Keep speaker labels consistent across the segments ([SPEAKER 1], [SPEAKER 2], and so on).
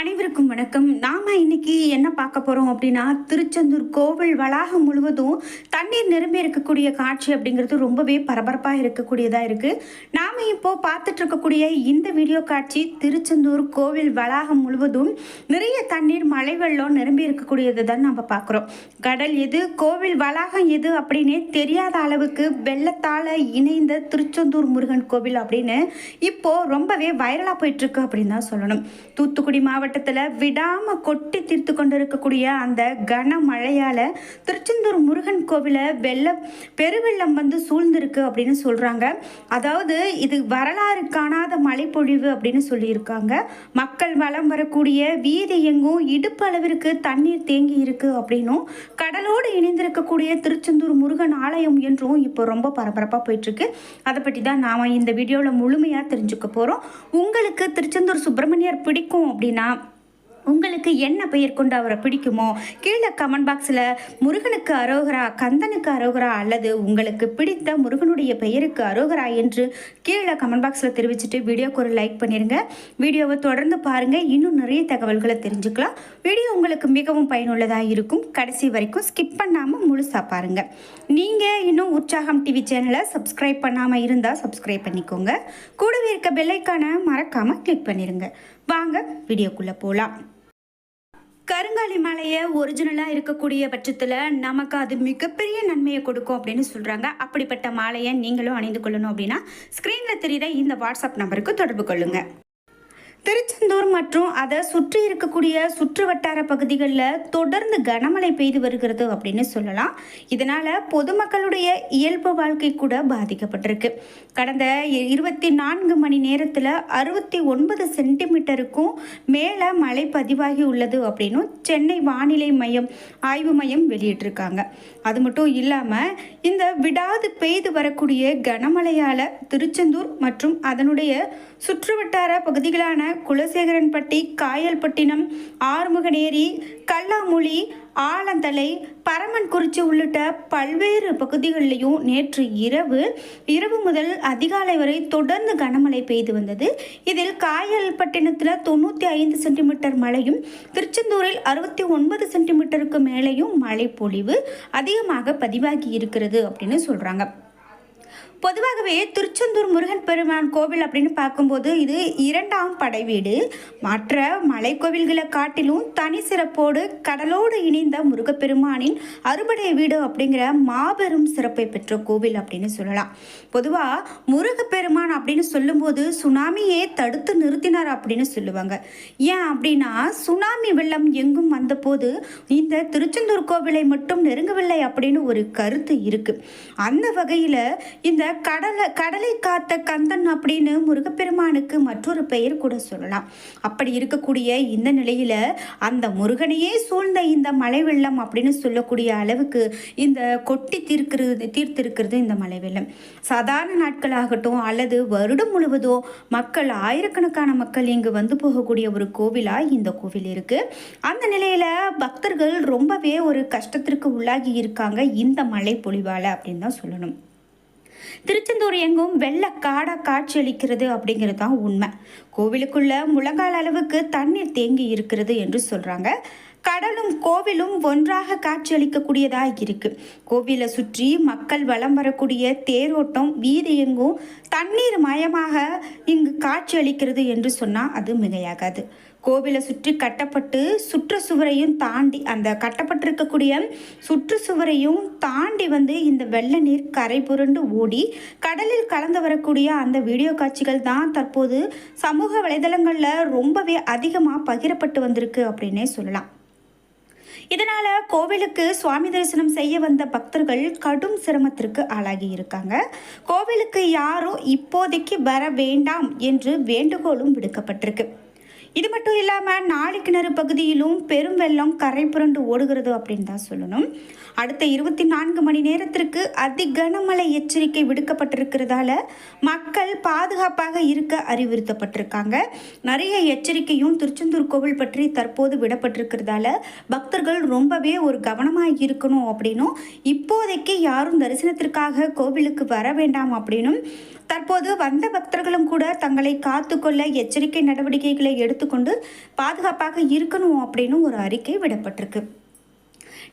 [SPEAKER 1] அனைவருக்கும் வணக்கம். நாம இன்னைக்கு என்ன பார்க்க போறோம் அப்படின்னா, திருச்செந்தூர் கோவில் வளாகம் முழுவதும் தண்ணீர் நிரம்பி இருக்கக்கூடிய காட்சி அப்படிங்கிறது ரொம்பவே பரபரப்பாக இருக்கக்கூடியதா இருக்கு. நாம இப்போ பார்த்துட்டு இருக்கக்கூடிய இந்த வீடியோ காட்சி திருச்செந்தூர் கோவில் வளாகம் முழுவதும் நிறைய தண்ணீர் மழை வெள்ளம் நிரம்பி இருக்கக்கூடியது தான் நம்ம பார்க்குறோம். கடல் எது, கோவில் வளாகம் எது அப்படின்னே தெரியாத அளவுக்கு வெள்ளத்தால இணைந்த திருச்செந்தூர் முருகன் கோவில் அப்படின்னு இப்போ ரொம்பவே வைரலாக போயிட்டு இருக்கு அப்படின்னு தான் சொல்லணும். தூத்துக்குடி மாவட்டத்தில் விடாம கொட்டி தீர்த்து கொண்டு இருக்கக்கூடிய அந்த கனமழையால திருச்செந்தூர் முருகன் கோவிலை பெருவெள்ளம் வந்து சூழ்ந்திருக்கு அப்படின்னு சொல்றாங்க. அதாவது இது வரலாறு காணாத மழைப்பொழிவு அப்படின்னு சொல்லியிருக்காங்க. மக்கள் வலம் வரக்கூடிய வீதி எங்கும் இடுப்பு அளவிற்கு தண்ணீர் தேங்கி இருக்கு அப்படின்னும், கடலோடு இணைந்திருக்கக்கூடிய திருச்செந்தூர் முருகன் ஆலயம் என்றும் இப்போ ரொம்ப பரபரப்பாக போயிட்டு இருக்கு. அதை பற்றி தான் நாம இந்த வீடியோவில் முழுமையாக தெரிஞ்சுக்க போறோம். உங்களுக்கு திருச்செந்தூர் சுப்பிரமணியர் பிடிக்கும் அப்படின்னா, உங்களுக்கு என்ன பெயர் கொண்டு அவரை பிடிக்குமோ கீழே கமெண்ட் பாக்ஸில் முருகனுக்கு அரோகரா, கந்தனுக்கு அரோகரா அல்லது உங்களுக்கு பிடித்த முருகனுடைய பெயருக்கு அரோகரா என்று கீழே கமெண்ட் பாக்ஸில் தெரிவிச்சுட்டு வீடியோக்கு ஒரு லைக் பண்ணிடுங்க. வீடியோவை தொடர்ந்து பாருங்கள், இன்னும் நிறைய தகவல்களை தெரிஞ்சுக்கலாம். வீடியோ உங்களுக்கு மிகவும் பயனுள்ளதாக இருக்கும். கடைசி வரைக்கும் ஸ்கிப் பண்ணாமல் முழுசாக பாருங்கள். நீங்கள் இன்னும் உற்சாகம் டிவி சேனலை சப்ஸ்கிரைப் பண்ணாமல் இருந்தால் சப்ஸ்கிரைப் பண்ணிக்கோங்க. கூடவே இருக்க பெல்லைக்கான மறக்காமல் கிளிக் பண்ணிடுங்க. வாங்க வீடியோக்குள்ளே போகலாம். கருங்காலி மலையை ஒரிஜினலாக இருக்கக்கூடிய பட்சத்தில் நமக்கு அது மிகப்பெரிய நன்மையை கொடுக்கும் அப்படின்னு சொல்கிறாங்க. அப்படிப்பட்ட மாலையை நீங்களும் அணிந்து கொள்ளணும் அப்படின்னா ஸ்க்ரீனில் தெரிகிற இந்த வாட்ஸ்அப் நம்பருக்கு தொடர்பு கொள்ளுங்கள். திருச்செந்தூர் மற்றும் அதை சுற்றி இருக்கக்கூடிய சுற்று வட்டார பகுதிகளில் தொடர்ந்து கனமழை பெய்து வருகிறது அப்படின்னு சொல்லலாம். இதனால் பொதுமக்களுடைய இயல்பு வாழ்க்கை கூட பாதிக்கப்பட்டிருக்கு. கடந்த 24 மணி நேரத்தில் 69 சென்டிமீட்டருக்கும் மேலே மழை பதிவாகி உள்ளது அப்படின்னு சென்னை வானிலை ஆய்வு மையம் வெளியிட்டிருக்காங்க. அது மட்டும் இல்லாமல் இந்த விடாது பெய்து வரக்கூடிய கனமழையால் திருச்செந்தூர் மற்றும் அதனுடைய சுற்றுவட்டார பகுதிகளான குலசேகரன்பட்டி, காயல்பட்டினம், ஆறுமுகநேரி, கல்லாமூழி, ஆலந்தலை, பரமன்குறிச்சி உள்ளிட்ட பல்வேறு பகுதிகளிலையும் நேற்று இரவு முதல் அதிகாலை வரை தொடர்ந்து கனமழை பெய்து வந்தது. இதில் காயல்பட்டினத்தில் 95 சென்டிமீட்டர் மழையும், திருச்செந்தூரில் 69 சென்டிமீட்டருக்கு மேலேயும் மழை பொழிவு அதிகமாக பதிவாகி இருக்கிறது அப்படின்னு சொல்கிறாங்க. பொதுவாகவே திருச்செந்தூர் முருகன் பெருமான் கோவில் அப்படின்னு பார்க்கும்போது இது 2ஆம் படை வீடு. மற்ற மலை கோவில்களை காட்டிலும் தனி சிறப்போடு கடலோடு இணைந்த முருகப்பெருமானின் அறுபடை வீடு அப்படிங்கிற மாபெரும் சிறப்பை பெற்ற கோவில் அப்படின்னு சொல்லலாம். பொதுவாக முருகப்பெருமான் அப்படின்னு சொல்லும்போது சுனாமியே தடுத்து நிறுத்தினார் அப்படின்னு சொல்லுவாங்க. ஏன் அப்படின்னா, சுனாமி வெள்ளம் எங்கும் வந்தபோது இந்த திருச்செந்தூர் கோவிலை மட்டும் நெருங்கவில்லை அப்படின்னு ஒரு கருத்து இருக்கு. அந்த வகையில் இந்த கடலை காத்த கந்தன் அப்படின்னு முருகப்பெருமானுக்கு மற்றொரு பெயர் கூட சொல்லலாம். அப்படி இருக்கக்கூடிய இந்த நிலையில அந்த முருகனையே சூழ்ந்த இந்த மழை வெள்ளம் அப்படின்னு சொல்லக்கூடிய அளவுக்கு இந்த கொட்டி தீர்த்திருக்கிறது இந்த மழை வெள்ளம். சாதாரண நாட்களாகட்டும் அல்லது வருடம் முழுவதும் மக்கள், ஆயிரக்கணக்கான மக்கள் இங்கு வந்து போகக்கூடிய ஒரு கோவிலா இந்த கோவில் இருக்கு. அந்த நிலையில பக்தர்கள் ரொம்பவே ஒரு கஷ்டத்திற்கு உள்ளாகி இருக்காங்க இந்த மழை பொழிவால அப்படின்னு தான் சொல்லணும். திருச்செந்தூர் எங்கும் வெள்ளக்காடா காட்சி அளிக்கிறது அப்படிங்கிறது தான் உண்மை. கோவிலுக்குள்ள முழங்கால் அளவுக்கு தண்ணீர் தேங்கி இருக்கிறது என்று சொல்றாங்க. கடலும் கோவிலும் ஒன்றாக காட்சியளிக்கக்கூடியதாக இருக்கு. கோவிலை சுற்றி மக்கள் வலம் வரக்கூடிய தேரோட்டம் வீதி எங்கும் தண்ணீர் மயமாக இங்கு காட்சியளிக்கிறது என்று சொன்னால் அது மிகையாகாது. கோவிலை சுற்றி கட்டப்பட்டு சுற்றுச்சுவரையும் தாண்டி, அந்த கட்டப்பட்டிருக்கக்கூடிய சுற்றுச்சுவரையும் தாண்டி வந்து இந்த வெள்ள நீர் கரை புரண்டு ஓடி கடலில் கலந்து வரக்கூடிய அந்த வீடியோ காட்சிகள் தான் தற்போது சமூக வலைதளங்களில் ரொம்பவே அதிகமாக பகிரப்பட்டு வந்திருக்கு அப்படின்னே சொல்லலாம். இதனால கோவிலுக்கு சுவாமி தரிசனம் செய்ய வந்த பக்தர்கள் கடும் சிரமத்திற்கு ஆளாகி இருக்காங்க. கோவிலுக்கு யாரும் இப்போதைக்கு வர வேண்டாம் என்று வேண்டுகோளும் விடுக்கப்பட்டிருக்கு. இது மட்டும் இல்லாமல் நாளிக்கிணறு பகுதியிலும் பெரும் வெள்ளம் கரை புரண்டு ஓடுகிறது அப்படின்னு தான் சொல்லணும். அடுத்த 24 மணி நேரத்திற்கு அதி கனமழை எச்சரிக்கை விடுக்கப்பட்டிருக்கிறதால மக்கள் பாதுகாப்பாக இருக்க அறிவுறுத்தப்பட்டிருக்காங்க. நிறைய எச்சரிக்கையும் திருச்செந்தூர் கோவில் பற்றி தற்போது விடப்பட்டிருக்கிறதால பக்தர்கள் ரொம்பவே ஒரு கவனமாக இருக்கணும் அப்படின்னும், இப்போதைக்கு யாரும் தரிசனத்திற்காக கோவிலுக்கு வர வேண்டாம் அப்படின்னும், தற்போது வந்த பக்தர்களும் கூட தங்களை காத்துக்கொள்ள எச்சரிக்கை நடவடிக்கைகளை எடுத்து எடுத்துக்கொண்டு பாதுகாப்பாக இருக்கணும் அப்படின்னு ஒரு அறிக்கை விடப்பட்டிருக்கு.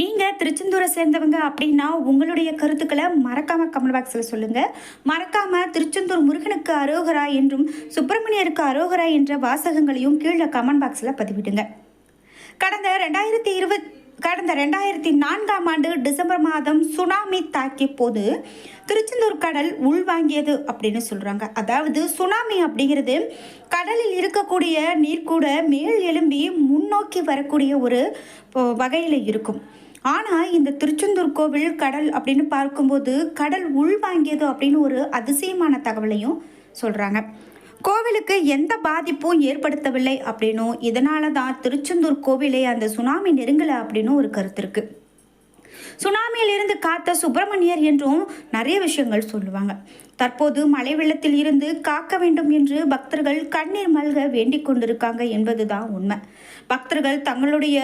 [SPEAKER 1] நீங்கள் திருச்செந்தூரை சேர்ந்தவங்க அப்படின்னா உங்களுடைய கருத்துக்களை மறக்காமல் கமெண்ட் பாக்ஸில் சொல்லுங்கள். மறக்காமல் திருச்செந்தூர் முருகனுக்கு அரோகரா என்றும் சுப்பிரமணியருக்கு அரோகரா என்ற வாசகங்களையும் கீழே கமெண்ட் பாக்ஸில் பதிவிடுங்க. கடந்த 2004ஆம் ஆண்டு டிசம்பர் மாதம் சுனாமி தாக்கிய போது திருச்செந்தூர் கடல் உள்வாங்கியது அப்படின்னு சொல்கிறாங்க. அதாவது சுனாமி அப்படிங்கிறது கடலில் இருக்கக்கூடிய நீர் கூட மேல் எழும்பி முன்னோக்கி வரக்கூடிய ஒரு வகையில் இருக்கும். ஆனால் இந்த திருச்செந்தூர் கோவில் கடல் அப்படின்னு பார்க்கும்போது கடல் உள்வாங்கியது அப்படின்னு ஒரு அதிசயமான தகவலையும் சொல்கிறாங்க. கோவிலுக்கு எந்த பாதிப்பும் ஏற்படுத்தவில்லை அப்படின்னும், இதனால தான் திருச்செந்தூர் கோவிலை அந்த சுனாமி நெருங்கலை அப்படின்னு ஒரு கருத்து இருக்குது. சுனாமியிலிருந்து காத்த சுப்பிரமணியர் என்றும் நிறைய விஷயங்கள் சொல்லுவாங்க. தற்போது மழை வெள்ளத்தில் இருந்து காக்க வேண்டும் என்று பக்தர்கள் கண்ணீர் மல்க வேண்டிக் கொண்டிருக்காங்க என்பதுதான் உண்மை. பக்தர்கள் தங்களுடைய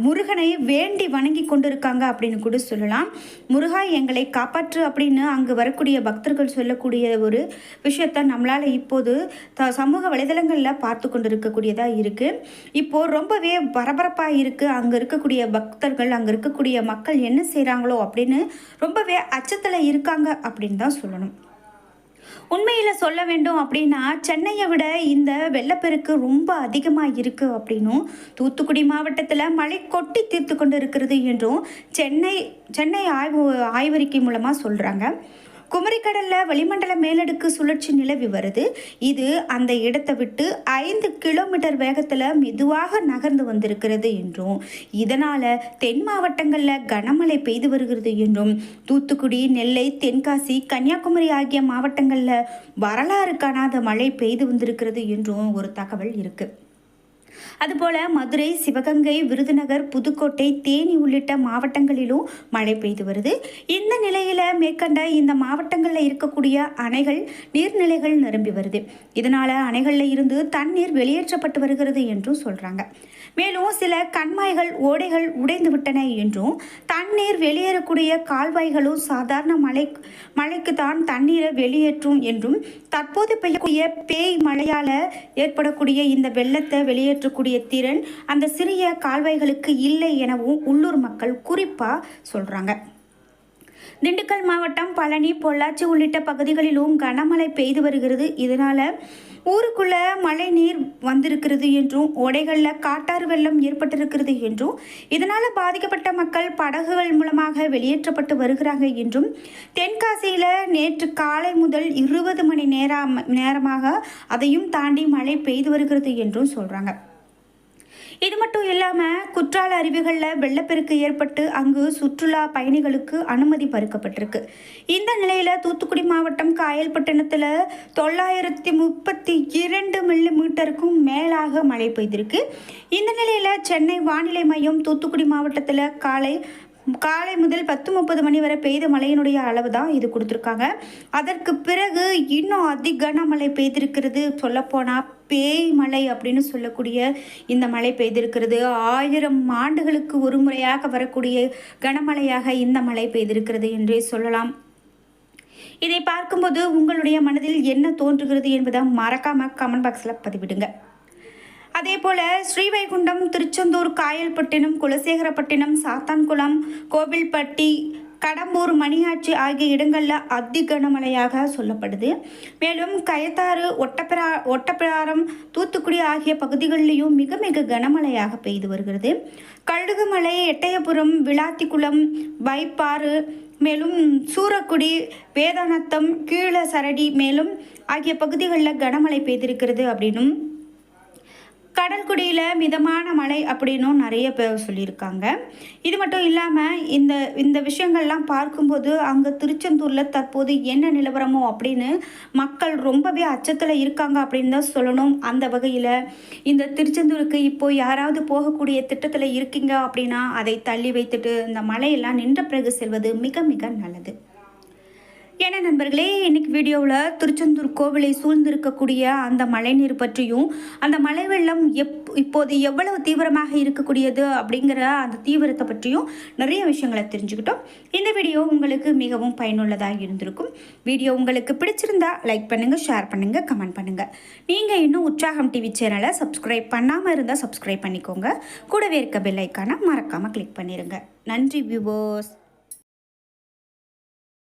[SPEAKER 1] முருகனை வேண்டி வணங்கி கொண்டிருக்காங்க அப்படின்னு கூட சொல்லலாம். முருகா எங்களை காப்பாற்று அப்படின்னு அங்கு வரக்கூடிய பக்தர்கள் சொல்லக்கூடிய ஒரு விஷயத்த நம்மளால் இப்போது சமூக வலைதளங்களில் பார்த்து கொண்டு இருக்கக்கூடியதாக இருக்குது. இப்போது ரொம்பவே பரபரப்பாக இருக்குது. அங்கே இருக்கக்கூடிய பக்தர்கள், அங்கே இருக்கக்கூடிய மக்கள் என்ன செய்கிறாங்களோ அப்படின்னு ரொம்பவே அச்சத்தில் இருக்காங்க அப்படின்னு தான் சொல்லணும். உண்மையில் சொல்ல வேண்டும் அப்படின்னா சென்னையை விட இந்த வெள்ளப்பெருக்கு ரொம்ப அதிகமாக இருக்குது அப்படின்னும், தூத்துக்குடி மாவட்டத்தில் மழை கொட்டி தீர்த்து கொண்டு இருக்கிறது என்றும் சென்னை ஆய்வறிக்கை மூலமாக சொல்கிறாங்க. குமரிக்கடலில் வளிமண்டல மேலடுக்கு சுழற்சி நிலவி வருது. இது அந்த இடத்தை விட்டு 5 கிலோமீட்டர் வேகத்தில் மெதுவாக நகர்ந்து வந்திருக்கிறது என்றும், இதனால் தென் மாவட்டங்களில் கனமழை பெய்து வருகிறது என்றும், தூத்துக்குடி, நெல்லை, தென்காசி, கன்னியாகுமரி ஆகிய மாவட்டங்களில் வரலாறு காணாத மழை பெய்து வந்திருக்கிறது என்றும் ஒரு தகவல் இருக்குது. அதுபோல் மதுரை, சிவகங்கை, விருதுநகர், புதுக்கோட்டை, தேனி உள்ளிட்ட மாவட்டங்களிலும் மழை பெய்து வருது. இந்த நிலையில் மேற்கண்ட இந்த மாவட்டங்களில் இருக்கக்கூடிய அணைகள் நீர்நிலைகள் நிரம்பி வருது. இதனால் அணைகளில் இருந்து தண்ணீர் வெளியேற்றப்பட்டு வருகிறது என்றும் சொல்கிறாங்க. மேலும் சில கண்மாய்கள், ஓடைகள் உடைந்து விட்டன என்றும், தண்ணீர் வெளியேறக்கூடிய கால்வாய்களும் சாதாரண மழைக்கு தான் தண்ணீரை வெளியேற்றும் என்றும், தற்போது பெய்யக்கூடிய பேய் மழையால் ஏற்படக்கூடிய இந்த வெள்ளத்தை வெளியேற்றக்கூடிய திறன் அந்த சிறிய கால்வாய்களுக்கு இல்லை எனவும் உள்ளூர் மக்கள் குறிப்பாக சொல்கிறாங்க. திண்டுக்கல் மாவட்டம் பழனி, பொள்ளாச்சி உள்ளிட்ட பகுதிகளிலும் கனமழை பெய்து வருகிறது. இதனால் ஊருக்குள்ள மழை நீர் வந்திருக்கிறது என்றும், ஓடைகளில் காட்டாறு வெள்ளம் ஏற்பட்டிருக்கிறது என்றும், இதனால் பாதிக்கப்பட்ட மக்கள் படகுகள் மூலமாக வெளியேற்றப்பட்டு வருகிறாங்க என்றும், தென்காசியில் நேற்று காலை முதல் 20 மணி நேரமாக அதையும் தாண்டி மழை பெய்து வருகிறது என்றும் சொல்கிறாங்க. இது மட்டும் இல்லாமல் குற்றால அருவிகளில் வெள்ளப்பெருக்கு ஏற்பட்டு அங்கு சுற்றுலா பயணிகளுக்கு அனுமதி மறுக்கப்பட்டிருக்கு. இந்த நிலையில் தூத்துக்குடி மாவட்டம் காயல்பட்டினத்தில் 932 மில்லிமீட்டருக்கும் மேலாக மழை பெய்திருக்கு. இந்த நிலையில் சென்னை வானிலை மையம் தூத்துக்குடி மாவட்டத்தில் காலை முதல் 10:30 மணி வரை பெய்த மழையினுடைய அளவு தான் இது கொடுத்துருக்காங்க. அதற்கு பிறகு இன்னும் கனமழை பெய்திருக்கிறது. சொல்லப்போனால் பேய் மழை அப்படின்னு சொல்லக்கூடிய இந்த மழை பெய்திருக்கிறது. 1000 ஆண்டுகளுக்கு ஒரு முறையாக வரக்கூடிய கனமழையாக இந்த மழை பெய்திருக்கிறது என்றே சொல்லலாம். இதை பார்க்கும்போது உங்களுடைய மனதில் என்ன தோன்றுகிறது என்பதை மறக்காமல் கமெண்ட் பாக்ஸில் பதிவிடுங்க. அதே போல் ஸ்ரீவைகுண்டம், திருச்செந்தூர், காயல்பட்டினம், குலசேகரப்பட்டினம், சாத்தான்குளம், கோவில்பட்டி, கடம்பூர், மணியாச்சி ஆகிய இடங்களில் கனமழையாக சொல்லப்படுது. மேலும் கயத்தாறு, ஒட்டப்பிராரம், தூத்துக்குடி ஆகிய பகுதிகளிலையும் மிக மிக கனமழையாக பெய்து வருகிறது. கழுகுமலை, எட்டயபுரம், விளாத்திக்குளம், வைப்பாறு, மேலும் சூரக்குடி, வேதானத்தம், கீழசரடி மேலும் ஆகிய பகுதிகளில் கனமழை பெய்திருக்கிறது அப்படின்னும், கடல்குடியில் மிதமான மழை அப்படின்னும் நிறைய பேர் சொல்லியிருக்காங்க. இது மட்டும் இல்லாமல் இந்த விஷயங்கள்லாம் பார்க்கும்போது அங்கே திருச்செந்தூரில் தற்போது என்ன நிலவரமோ அப்படின்னு மக்கள் ரொம்பவே அச்சத்தில் இருக்காங்க அப்படின்னு தான் சொல்லணும். அந்த வகையில் இந்த திருச்செந்தூருக்கு இப்போது யாராவது போகக்கூடிய திட்டத்தில் இருக்கீங்க அப்படின்னா அதை தள்ளி வைத்துட்டு இந்த மழையெல்லாம் நின்ற பிறகு செல்வது மிக மிக நல்லது. ஏன்னா நண்பர்களே, இன்னைக்கு வீடியோவில் திருச்செந்தூர் கோவிலை சூழ்ந்திருக்கக்கூடிய அந்த மழைநீர் பற்றியும், அந்த மழை வெள்ளம் இப்போது எவ்வளவு தீவிரமாக இருக்கக்கூடியது அப்படிங்கிற அந்த தீவிரத்தை பற்றியும் நிறைய விஷயங்களை தெரிஞ்சுக்கிட்டோம். இந்த வீடியோ உங்களுக்கு மிகவும் பயனுள்ளதாக இருந்திருக்கும். வீடியோ உங்களுக்கு பிடிச்சிருந்தா லைக் பண்ணுங்கள், ஷேர் பண்ணுங்கள், கமெண்ட் பண்ணுங்கள். நீங்கள் இன்னும் உற்சாகம் டிவி சேனலை சப்ஸ்கிரைப் பண்ணாமல் இருந்தால் சப்ஸ்கிரைப் பண்ணிக்கோங்க. கூடவே இருக்க பெல் ஐக்கானை மறக்காமல் கிளிக் பண்ணிடுங்க. நன்றி வியூவர்ஸ்.